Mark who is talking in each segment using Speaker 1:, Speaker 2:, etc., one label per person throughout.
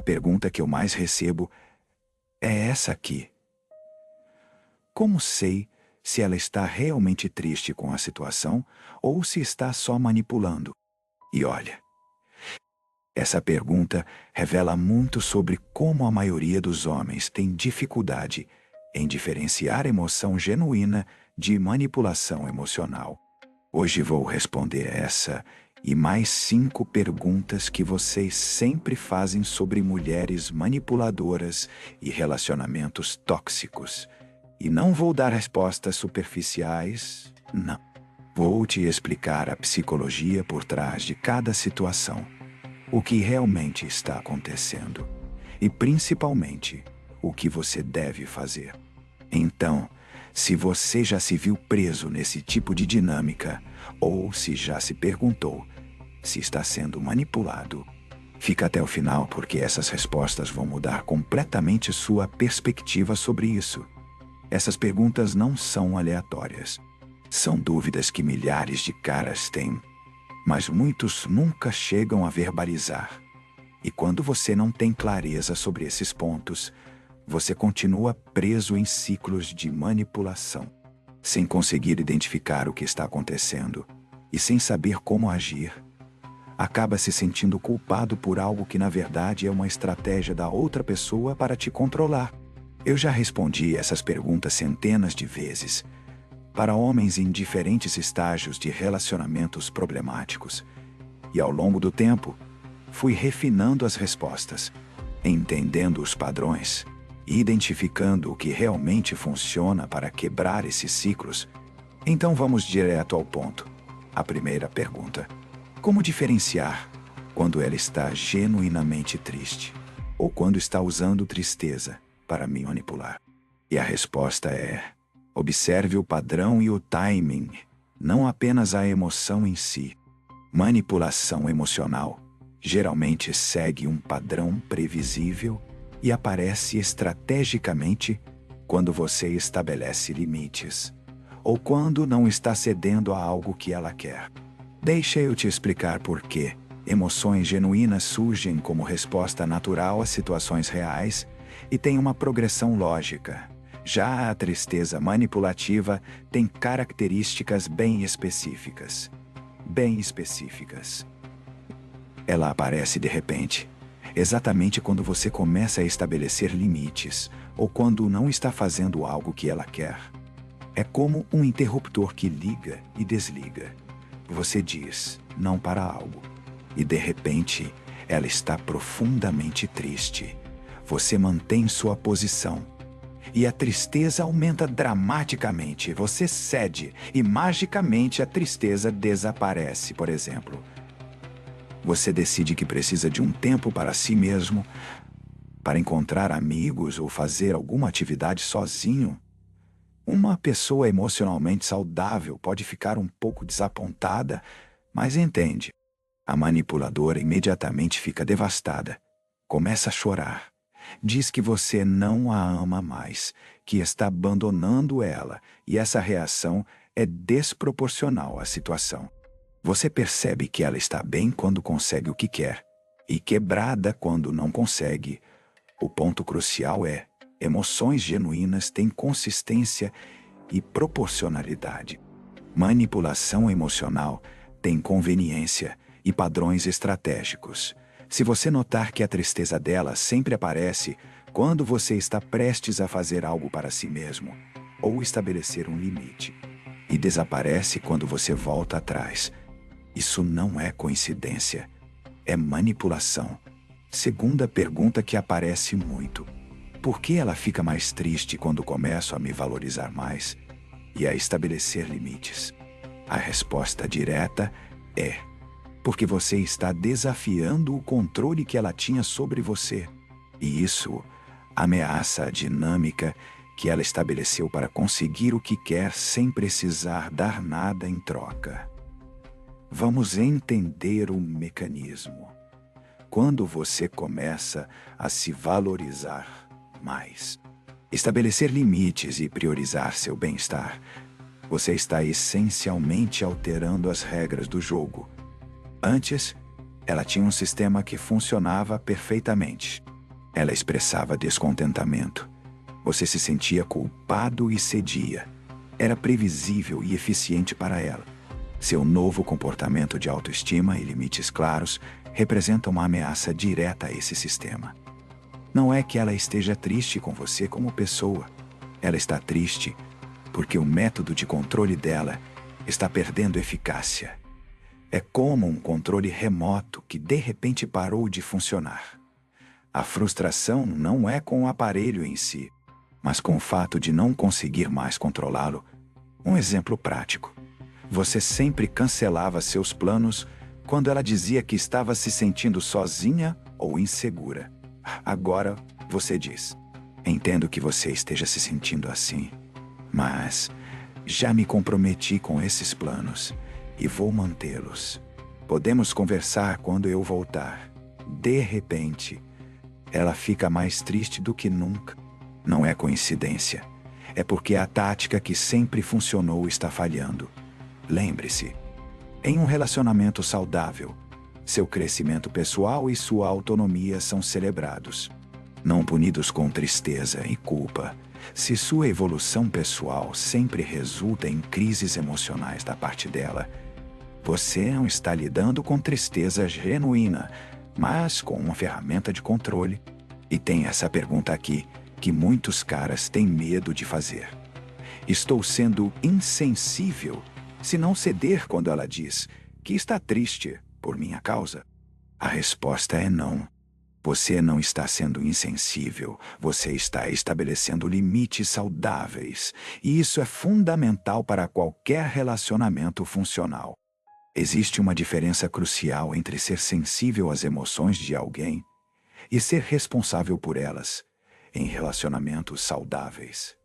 Speaker 1: pergunta que eu mais recebo é essa aqui. Como sei se ela está realmente triste com a situação ou se está só manipulando? E olha, essa pergunta revela muito sobre como a maioria dos homens tem dificuldade em diferenciar emoção genuína de manipulação emocional. Hoje vou responder essa e mais 5 perguntas que vocês sempre fazem sobre mulheres manipuladoras e relacionamentos tóxicos. E não vou dar respostas superficiais, não. Vou te explicar a psicologia por trás de cada situação, o que realmente está acontecendo e, principalmente, o que você deve fazer. Então, se você já se viu preso nesse tipo de dinâmica, ou se já se perguntou se está sendo manipulado, fica até o final porque essas respostas vão mudar completamente sua perspectiva sobre isso. Essas perguntas não são aleatórias. São dúvidas que milhares de caras têm, mas muitos nunca chegam a verbalizar. E quando você não tem clareza sobre esses pontos, você continua preso em ciclos de manipulação, sem conseguir identificar o que está acontecendo e sem saber como agir. Acaba se sentindo culpado por algo que na verdade é uma estratégia da outra pessoa para te controlar. Eu já respondi essas perguntas centenas de vezes para homens em diferentes estágios de relacionamentos problemáticos. E ao longo do tempo, fui refinando as respostas, entendendo os padrões e identificando o que realmente funciona para quebrar esses ciclos. Então vamos direto ao ponto. A primeira pergunta: como diferenciar quando ela está genuinamente triste ou quando está usando tristeza para me manipular? E a resposta é: observe o padrão e o timing, não apenas a emoção em si. Manipulação emocional geralmente segue um padrão previsível e aparece estrategicamente quando você estabelece limites, ou quando não está cedendo a algo que ela quer. Deixa eu te explicar por quê. Emoções genuínas surgem como resposta natural a situações reais e têm uma progressão lógica. Já a tristeza manipulativa tem características bem específicas. Ela aparece de repente, exatamente quando você começa a estabelecer limites ou quando não está fazendo algo que ela quer. É como um interruptor que liga e desliga. Você diz não para algo e de repente ela está profundamente triste. Você mantém sua posição e a tristeza aumenta dramaticamente. Você cede e magicamente a tristeza desaparece, por exemplo. Você decide que precisa de um tempo para si mesmo, para encontrar amigos ou fazer alguma atividade sozinho. Uma pessoa emocionalmente saudável pode ficar um pouco desapontada, mas entende. A manipuladora imediatamente fica devastada. Começa a chorar. Diz que você não a ama mais, que está abandonando ela, e essa reação é desproporcional à situação. Você percebe que ela está bem quando consegue o que quer, e quebrada quando não consegue. O ponto crucial é: emoções genuínas têm consistência e proporcionalidade. Manipulação emocional tem conveniência e padrões estratégicos. Se você notar que a tristeza dela sempre aparece quando você está prestes a fazer algo para si mesmo ou estabelecer um limite, e desaparece quando você volta atrás, isso não é coincidência, é manipulação. Segunda pergunta que aparece muito: por que ela fica mais triste quando começo a me valorizar mais e a estabelecer limites? A resposta direta é: porque você está desafiando o controle que ela tinha sobre você. E isso ameaça a dinâmica que ela estabeleceu para conseguir o que quer sem precisar dar nada em troca. Vamos entender o mecanismo. Quando você começa a se valorizar mais, estabelecer limites e priorizar seu bem-estar, você está essencialmente alterando as regras do jogo. Antes, ela tinha um sistema que funcionava perfeitamente. Ela expressava descontentamento. Você se sentia culpado e cedia. Era previsível e eficiente para ela. Seu novo comportamento de autoestima e limites claros representa uma ameaça direta a esse sistema. Não é que ela esteja triste com você como pessoa. Ela está triste porque o método de controle dela está perdendo eficácia. É como um controle remoto que de repente parou de funcionar. A frustração não é com o aparelho em si, mas com o fato de não conseguir mais controlá-lo. Um exemplo prático. Você sempre cancelava seus planos quando ela dizia que estava se sentindo sozinha ou insegura. Agora você diz: entendo que você esteja se sentindo assim, mas já me comprometi com esses planos e vou mantê-los. Podemos conversar quando eu voltar. De repente, ela fica mais triste do que nunca. Não é coincidência. É porque a tática que sempre funcionou está falhando. Lembre-se, em um relacionamento saudável, seu crescimento pessoal e sua autonomia são celebrados, não punidos com tristeza e culpa. Se sua evolução pessoal sempre resulta em crises emocionais da parte dela, você não está lidando com tristeza genuína, mas com uma ferramenta de controle. E tem essa pergunta aqui, que muitos caras têm medo de fazer. Estou sendo insensível se não ceder quando ela diz que está triste por minha causa? A resposta é não. Você não está sendo insensível, você está estabelecendo limites saudáveis, e isso é fundamental para qualquer relacionamento funcional. Existe uma diferença crucial entre ser sensível às emoções de alguém e ser responsável por elas em relacionamentos saudáveis.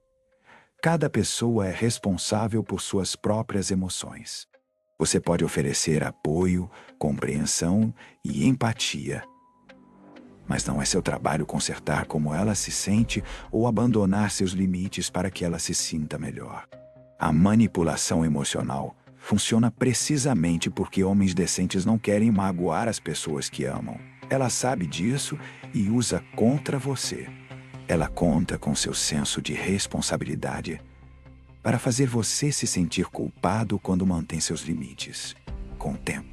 Speaker 1: Cada pessoa é responsável por suas próprias emoções. Você pode oferecer apoio, compreensão e empatia, mas não é seu trabalho consertar como ela se sente ou abandonar seus limites para que ela se sinta melhor. A manipulação emocional funciona precisamente porque homens decentes não querem magoar as pessoas que amam. Ela sabe disso e usa contra você. Ela conta com seu senso de responsabilidade para fazer você se sentir culpado quando mantém seus limites. Com o tempo,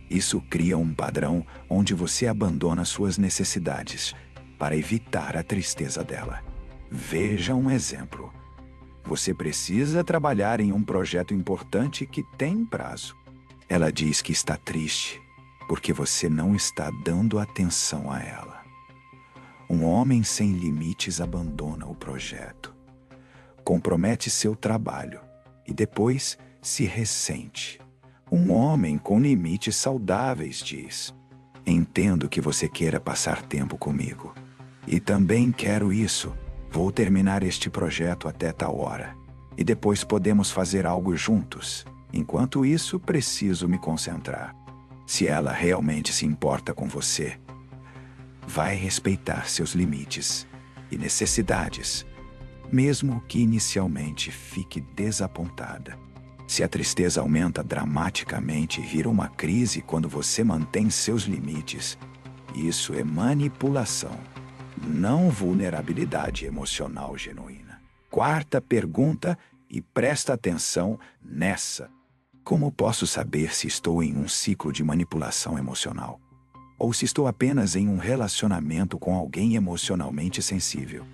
Speaker 1: isso cria um padrão onde você abandona suas necessidades para evitar a tristeza dela. Veja um exemplo. Você precisa trabalhar em um projeto importante que tem prazo. Ela diz que está triste porque você não está dando atenção a ela. Um homem sem limites abandona o projeto, compromete seu trabalho e depois se ressente. Um homem com limites saudáveis diz: entendo que você queira passar tempo comigo. E também quero isso. Vou terminar este projeto até tal hora. E depois podemos fazer algo juntos. Enquanto isso, preciso me concentrar. Se ela realmente se importa com você, vai respeitar seus limites e necessidades, mesmo que inicialmente fique desapontada. Se a tristeza aumenta dramaticamente e vira uma crise quando você mantém seus limites, isso é manipulação, não vulnerabilidade emocional genuína. Quarta pergunta, e presta atenção nessa. Como posso saber se estou em um ciclo de manipulação emocional? Ou se estou apenas em um relacionamento com alguém emocionalmente sensível?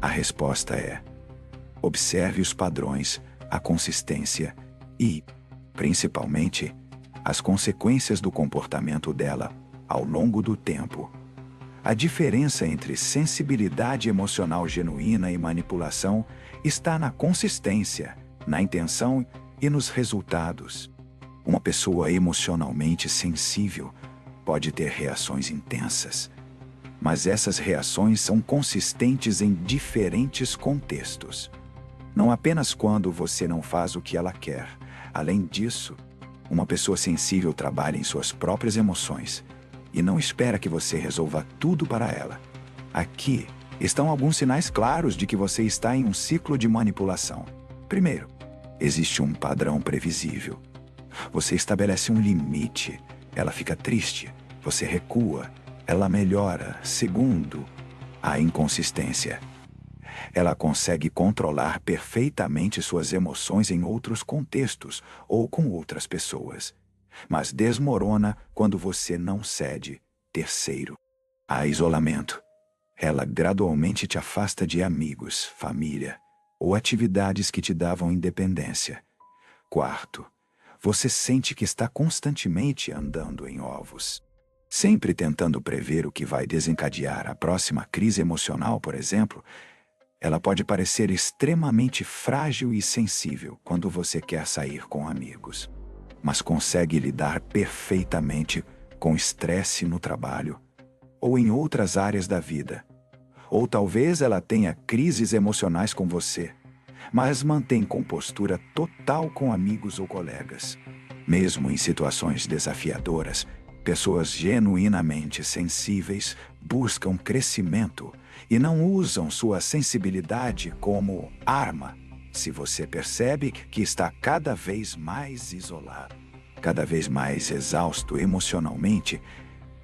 Speaker 1: A resposta é: observe os padrões, a consistência e, principalmente, as consequências do comportamento dela ao longo do tempo. A diferença entre sensibilidade emocional genuína e manipulação está na consistência, na intenção e nos resultados. Uma pessoa emocionalmente sensível pode ter reações intensas, mas essas reações são consistentes em diferentes contextos. Não apenas quando você não faz o que ela quer. Além disso, uma pessoa sensível trabalha em suas próprias emoções e não espera que você resolva tudo para ela. Aqui estão alguns sinais claros de que você está em um ciclo de manipulação. Primeiro, existe um padrão previsível. Você estabelece um limite, ela fica triste, você recua, ela melhora. Segundo, A inconsistência. Ela consegue controlar perfeitamente suas emoções em outros contextos ou com outras pessoas, mas desmorona quando você não cede. Terceiro, há isolamento. Ela gradualmente te afasta de amigos, família ou atividades que te davam independência. Quarto, você sente que está constantemente andando em ovos. Sempre tentando prever o que vai desencadear a próxima crise emocional, por exemplo. Ela pode parecer extremamente frágil e sensível quando você quer sair com amigos, mas consegue lidar perfeitamente com estresse no trabalho ou em outras áreas da vida. Ou talvez ela tenha crises emocionais com você, mas mantém compostura total com amigos ou colegas. Mesmo em situações desafiadoras, pessoas genuinamente sensíveis buscam crescimento e não usam sua sensibilidade como arma. Se você percebe que está cada vez mais isolado, cada vez mais exausto emocionalmente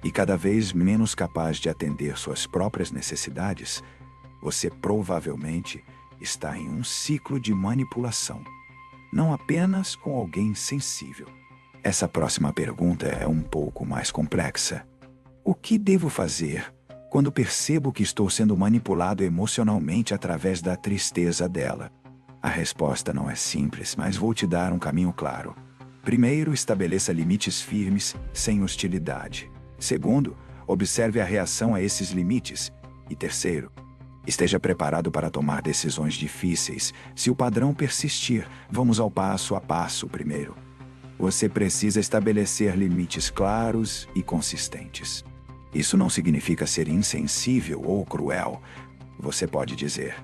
Speaker 1: e cada vez menos capaz de atender suas próprias necessidades, você provavelmente está em um ciclo de manipulação, não apenas com alguém sensível. Essa próxima pergunta é um pouco mais complexa. O que devo fazer quando percebo que estou sendo manipulado emocionalmente através da tristeza dela? A resposta não é simples, mas vou te dar um caminho claro. Primeiro, estabeleça limites firmes, sem hostilidade. Segundo, observe a reação a esses limites. E terceiro, esteja preparado para tomar decisões difíceis. Se o padrão persistir, vamos ao passo a passo primeiro. Você precisa estabelecer limites claros e consistentes. Isso não significa ser insensível ou cruel. Você pode dizer: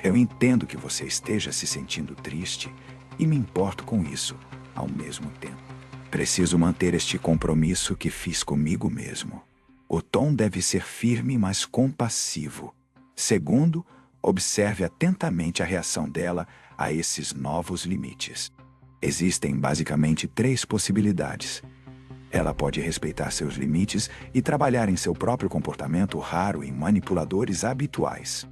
Speaker 1: eu entendo que você esteja se sentindo triste e me importo com isso ao mesmo tempo. Preciso manter este compromisso que fiz comigo mesmo. O tom deve ser firme, mas compassivo. Segundo, observe atentamente a reação dela a esses novos limites. Existem basicamente 3 possibilidades. Ela pode respeitar seus limites e trabalhar em seu próprio comportamento raro em manipuladores habituais.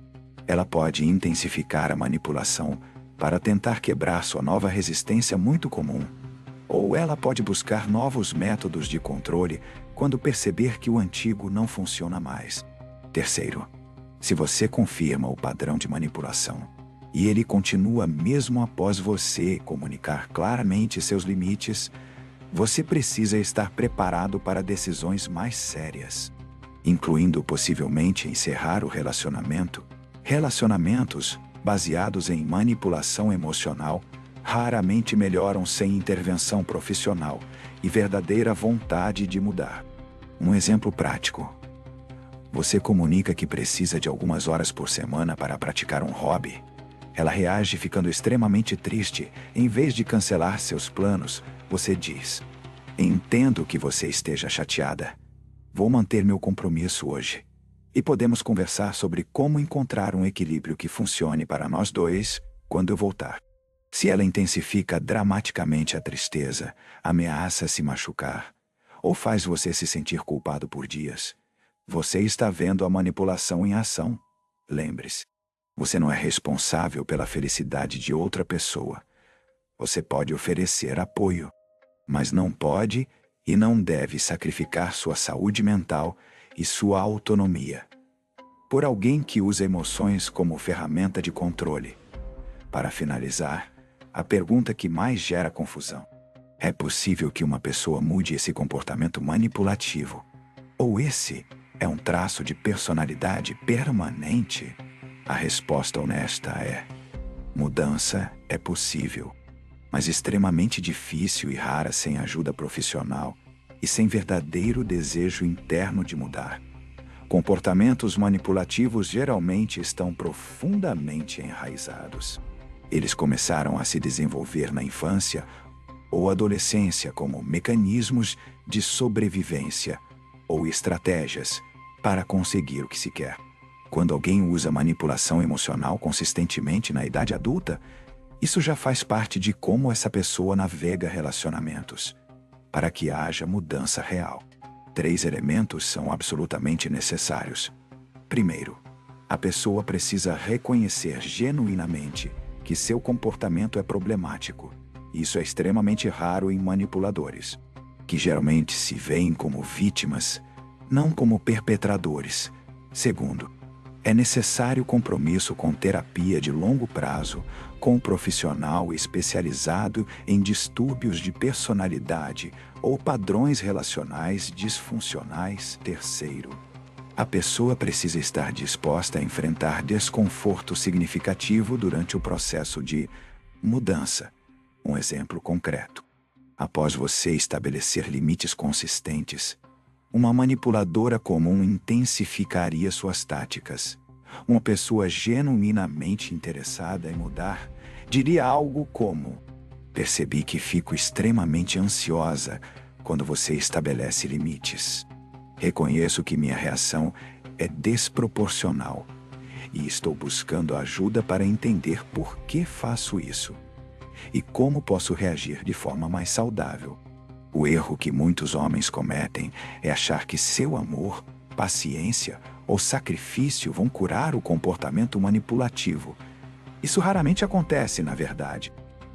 Speaker 1: Ela pode intensificar a manipulação para tentar quebrar sua nova resistência muito comum. Ou ela pode buscar novos métodos de controle quando perceber que o antigo não funciona mais. Terceiro, se você confirma o padrão de manipulação e ele continua mesmo após você comunicar claramente seus limites, você precisa estar preparado para decisões mais sérias, incluindo possivelmente encerrar o relacionamento. Relacionamentos baseados em manipulação emocional raramente melhoram sem intervenção profissional e verdadeira vontade de mudar. Um exemplo prático. Você comunica que precisa de algumas horas por semana para praticar um hobby. Ela reage ficando extremamente triste. Em vez de cancelar seus planos, você diz: entendo que você esteja chateada. Vou manter meu compromisso hoje. E podemos conversar sobre como encontrar um equilíbrio que funcione para nós dois quando eu voltar. Se ela intensifica dramaticamente a tristeza, ameaça se machucar, ou faz você se sentir culpado por dias, você está vendo a manipulação em ação. Lembre-se, você não é responsável pela felicidade de outra pessoa. Você pode oferecer apoio, mas não pode e não deve sacrificar sua saúde mental e sua autonomia por alguém que usa emoções como ferramenta de controle. Para finalizar, a pergunta que mais gera confusão: é possível que uma pessoa mude esse comportamento manipulativo? Ou esse é um traço de personalidade permanente? A resposta honesta é: mudança é possível, mas extremamente difícil e rara sem ajuda profissional e sem verdadeiro desejo interno de mudar. Comportamentos manipulativos geralmente estão profundamente enraizados. Eles começaram a se desenvolver na infância ou adolescência como mecanismos de sobrevivência ou estratégias para conseguir o que se quer. Quando alguém usa manipulação emocional consistentemente na idade adulta, isso já faz parte de como essa pessoa navega relacionamentos, para que haja mudança real. 3 elementos são absolutamente necessários. Primeiro, A pessoa precisa reconhecer genuinamente que seu comportamento é problemático. Isso é extremamente raro em manipuladores, que geralmente se veem como vítimas, não como perpetradores. Segundo, é necessário compromisso com terapia de longo prazo, com um profissional especializado em distúrbios de personalidade ou padrões relacionais disfuncionais. Terceiro, a pessoa precisa estar disposta a enfrentar desconforto significativo durante o processo de mudança. Um exemplo concreto. Após você estabelecer limites consistentes, uma manipuladora comum intensificaria suas táticas. Uma pessoa genuinamente interessada em mudar diria algo como: percebi que fico extremamente ansiosa quando você estabelece limites. Reconheço que minha reação é desproporcional e estou buscando ajuda para entender por que faço isso e como posso reagir de forma mais saudável. O erro que muitos homens cometem é achar que seu amor, paciência ou sacrifício vão curar o comportamento manipulativo. Isso raramente acontece, na verdade.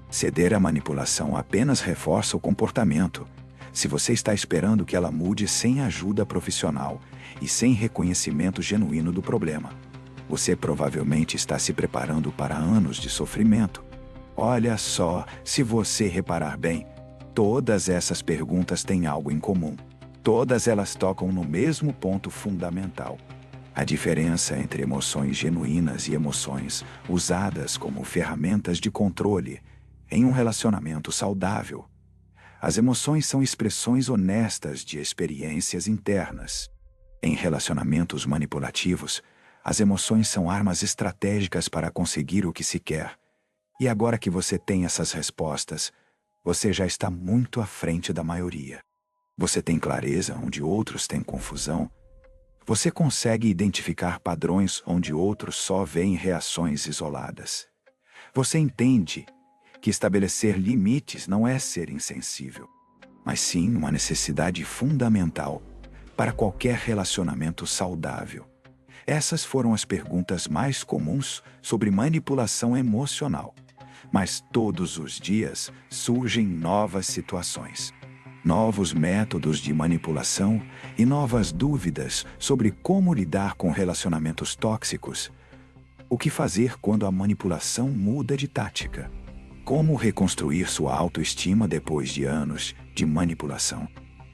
Speaker 1: Ceder à manipulação apenas reforça o comportamento. Se você está esperando que ela mude sem ajuda profissional e sem reconhecimento genuíno do problema, você provavelmente está se preparando para anos de sofrimento. Olha só, se você reparar bem, todas essas perguntas têm algo em comum. Todas elas tocam no mesmo ponto fundamental: a diferença entre emoções genuínas e emoções usadas como ferramentas de controle em um relacionamento saudável. As emoções são expressões honestas de experiências internas. Em relacionamentos manipulativos, as emoções são armas estratégicas para conseguir o que se quer. E agora que você tem essas respostas, você já está muito à frente da maioria. Você tem clareza onde outros têm confusão. Você consegue identificar padrões onde outros só veem reações isoladas. Você entende que estabelecer limites não é ser insensível, mas sim uma necessidade fundamental para qualquer relacionamento saudável. Essas foram as perguntas mais comuns sobre manipulação emocional. Mas todos os dias surgem novas situações, novos métodos de manipulação e novas dúvidas sobre como lidar com relacionamentos tóxicos. O que fazer quando a manipulação muda de tática? Como reconstruir sua autoestima depois de anos de manipulação?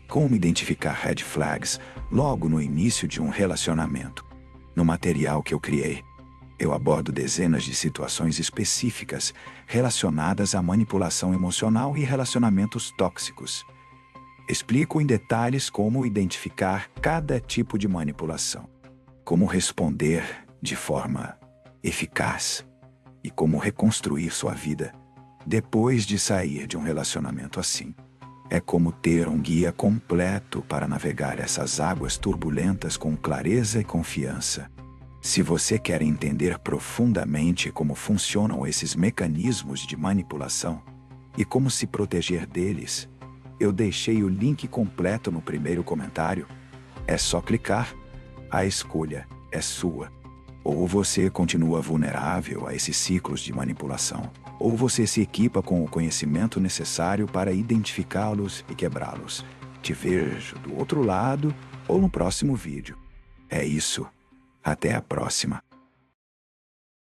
Speaker 1: Como identificar red flags logo no início de um relacionamento? No material que eu criei, eu abordo dezenas de situações específicas relacionadas à manipulação emocional e relacionamentos tóxicos. Explico em detalhes como identificar cada tipo de manipulação, como responder de forma eficaz e como reconstruir sua vida depois de sair de um relacionamento assim. É como ter um guia completo para navegar essas águas turbulentas com clareza e confiança. Se você quer entender profundamente como funcionam esses mecanismos de manipulação e como se proteger deles, eu deixei o link completo no primeiro comentário. É só clicar, a escolha é sua. Ou você continua vulnerável a esses ciclos de manipulação, ou você se equipa com o conhecimento necessário para identificá-los e quebrá-los. Te vejo do outro lado ou no próximo vídeo. É isso. Até a próxima.